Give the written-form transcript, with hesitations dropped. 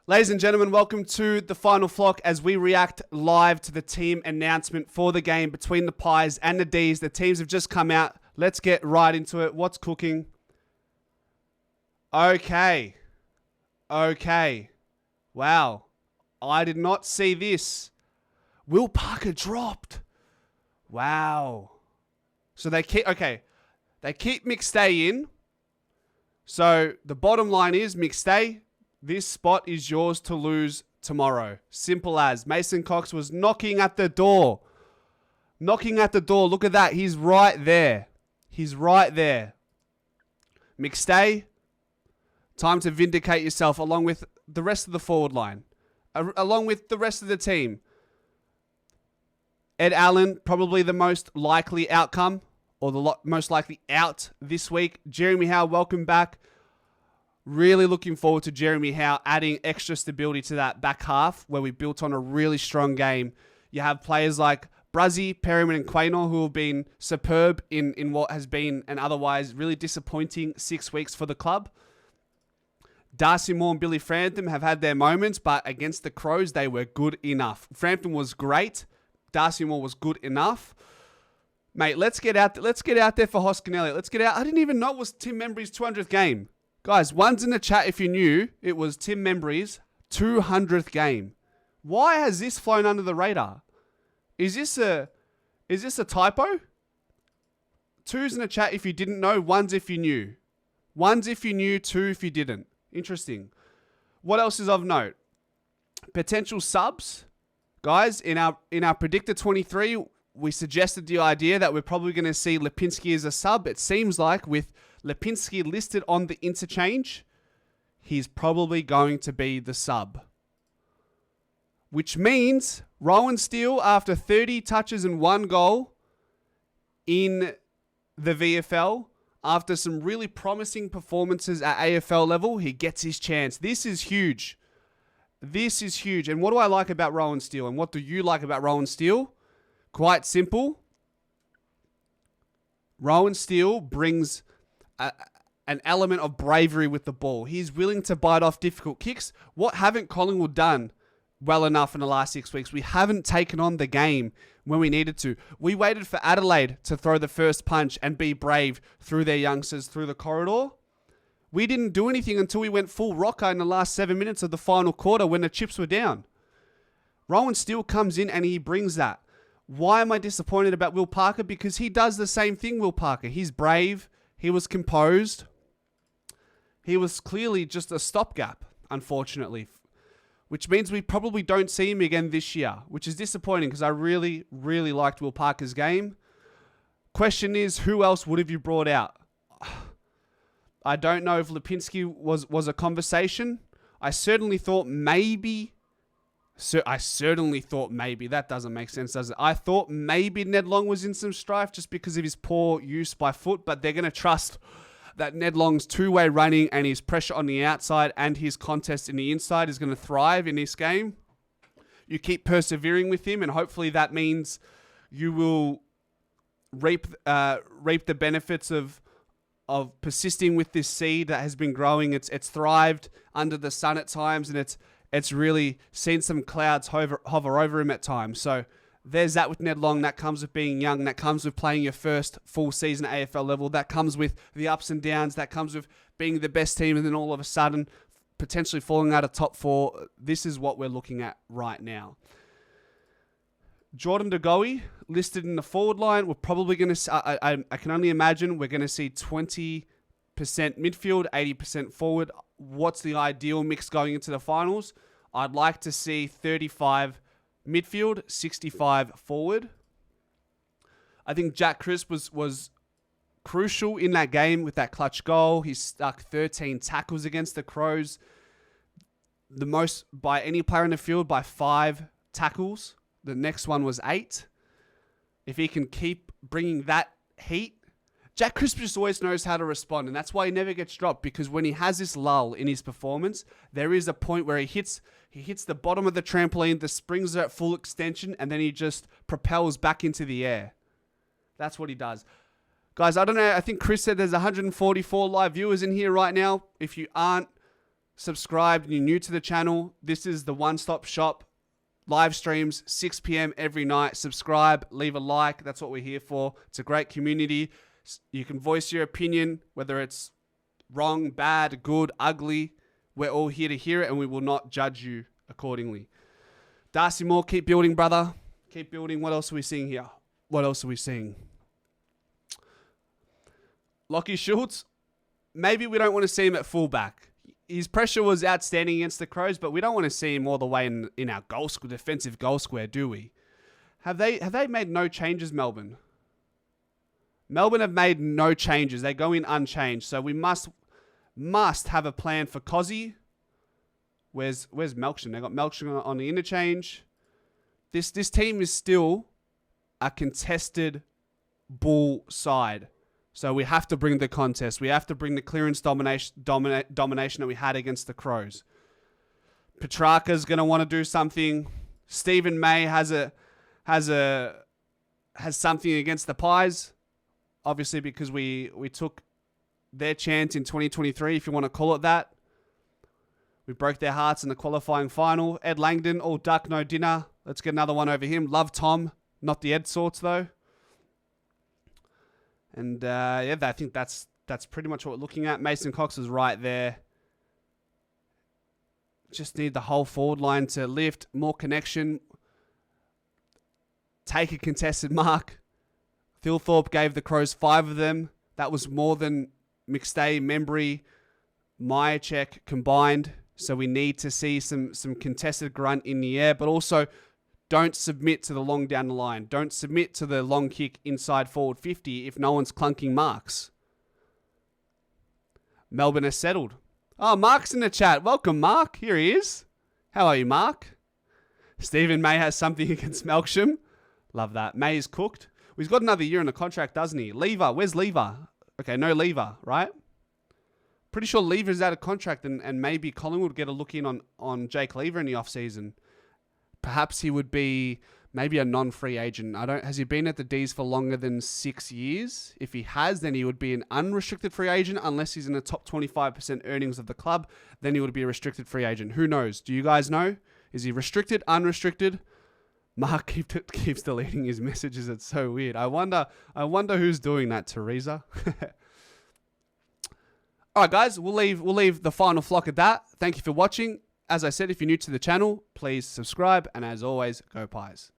Ladies and gentlemen, welcome to the Final Flock as we react live to the team announcement for the game between the Pies and the Ds. The teams have just come out. Let's get right into it. What's cooking? Okay. Wow. I did not see this. Will Parker dropped. Wow. So they keep McStay in. So the bottom line is McStay, this spot is yours to lose tomorrow. Simple as. Mason Cox was knocking at the door. Look at that. He's right there. McStay, time to vindicate yourself along with the rest of the forward line. Along with the rest of the team. Ed Allen, probably the most likely outcome or the most likely out this week. Jeremy Howe, welcome back. Really looking forward to Jeremy Howe adding extra stability to that back half where we built on a really strong game. You have players like Bruzzy, Perryman and Quaynor who have been superb in what has been an otherwise really disappointing 6 weeks for the club. Darcy Moore and Billy Frampton have had their moments, but against the Crows, they were good enough. Frampton was great. Darcy Moore was good enough. Mate, let's get out there for Hoskin Elliott. Let's get out. I didn't even know it was Tim Membry's 200th game. Guys, one's in the chat if you knew it was Tim Membry's 200th game. Why has this flown under the radar? Is this a typo? 2's in the chat if you didn't know, 1's if you knew. 1's if you knew, 2 if you didn't. Interesting. What else is of note? Potential subs. Guys, in our Predictor 23, we suggested the idea that we're probably going to see Lipinski as a sub. It seems like with Lipinski listed on the interchange, he's probably going to be the sub. Which means Rowan Steele, after 30 touches and 1 goal in the VFL, after some really promising performances at AFL level, he gets his chance. This is huge. And what do I like about Rowan Steele? And what do you like about Rowan Steele? Quite simple. Rowan Steele brings an element of bravery with the ball. He's willing to bite off difficult kicks. What haven't Collingwood done well enough in the last 6 weeks? We haven't taken on the game when we needed to. We waited for Adelaide to throw the first punch and be brave through their youngsters through the corridor. We didn't do anything until we went full rocker in the last 7 minutes of the final quarter when the chips were down. Rowan Steele comes in and he brings that. Why am I disappointed about Will Parker? Because he does the same thing, Will Parker. He's brave. He was composed. He was clearly just a stopgap, unfortunately. Which means we probably don't see him again this year, which is disappointing because I really, really liked Will Parker's game. Question is, who else would have you brought out? I don't know if Lipinski was a conversation. I certainly thought maybe... That doesn't make sense, does it? I thought maybe Ned Long was in some strife just because of his poor use by foot, but they're going to trust that Ned Long's two-way running and his pressure on the outside and his contest in the inside is going to thrive in this game. You keep persevering with him, and hopefully that means you will reap the benefits of persisting with this seed that has been growing. It's thrived under the sun at times, and it's really seen some clouds hover over him at times. So there's that with Ned Long. That comes with being young. That comes with playing your first full season at AFL level. That comes with the ups and downs. That comes with being the best team and then all of a sudden potentially falling out of top 4. This is what we're looking at right now. Jordan De Goey listed in the forward line. We're probably going to... I can only imagine we're going to see 20% midfield, 80% forward. What's the ideal mix going into the finals? I'd like to see 35 midfield, 65 forward. I think Jack Crisp was crucial in that game with that clutch goal. He stuck 13 tackles against the Crows. The most by any player in the field by 5 tackles. The next one was 8. If he can keep bringing that heat, Jack Crisp just always knows how to respond, and that's why he never gets dropped, because when he has this lull in his performance, there is a point where he hits the bottom of the trampoline, the springs are at full extension, and then he just propels back into the air. That's what he does. Guys, I don't know, I think Chris said there's 144 live viewers in here right now. If you aren't subscribed and you're new to the channel, this is the one-stop shop. Live streams, 6 p.m. every night. Subscribe, leave a like. That's what we're here for. It's a great community. You can voice your opinion, whether it's wrong, bad, good, ugly. We're all here to hear it, and we will not judge you accordingly. Darcy Moore, keep building, brother. Keep building. What else are we seeing here? What else are we seeing? Lockie Schultz, maybe we don't want to see him at fullback. His pressure was outstanding against the Crows, but we don't want to see him all the way in our defensive goal square, do we? Have they made no changes, Melbourne? Melbourne have made no changes. They go in unchanged. So we must have a plan for Cozzy. Where's Melksham? They got Melksham on the interchange. This team is still a contested bull side. So we have to bring the contest. We have to bring the clearance domination that we had against the Crows. Petrarca's going to want to do something. Stephen May has something against the Pies. Obviously, because we took their chance in 2023, if you want to call it that. We broke their hearts in the qualifying final. Ed Langdon, all duck, no dinner. Let's get another one over him. Love Tom. Not the Ed sorts, though. And, I think that's pretty much what we're looking at. Mason Cox is right there. Just need the whole forward line to lift. More connection. Take a contested mark. Thilthorpe gave the Crows 5 of them. That was more than McStay, Membry, Myercheck combined. So we need to see some contested grunt in the air. But also, don't submit to the long down the line. Don't submit to the long kick inside forward 50 if no one's clunking marks. Melbourne is settled. Oh, Mark's in the chat. Welcome, Mark. Here he is. How are you, Mark? Stephen May has something against Melksham. Love that. May is cooked. He's got another year in the contract, doesn't he? Lever. Where's Lever? Okay, no Lever, right? Pretty sure Lever's out of contract and maybe Collingwood would get a look in on Jake Lever in the offseason. Perhaps he would be maybe a non-free agent. Has he been at the D's for longer than 6 years? If he has, then he would be an unrestricted free agent unless he's in the top 25% earnings of the club. Then he would be a restricted free agent. Who knows? Do you guys know? Is he restricted, unrestricted? Mark keeps deleting his messages. It's so weird. I wonder who's doing that, Teresa. All right, guys, we'll leave the final flock at that. Thank you for watching. As I said, if you're new to the channel, please subscribe. And as always, go Pies.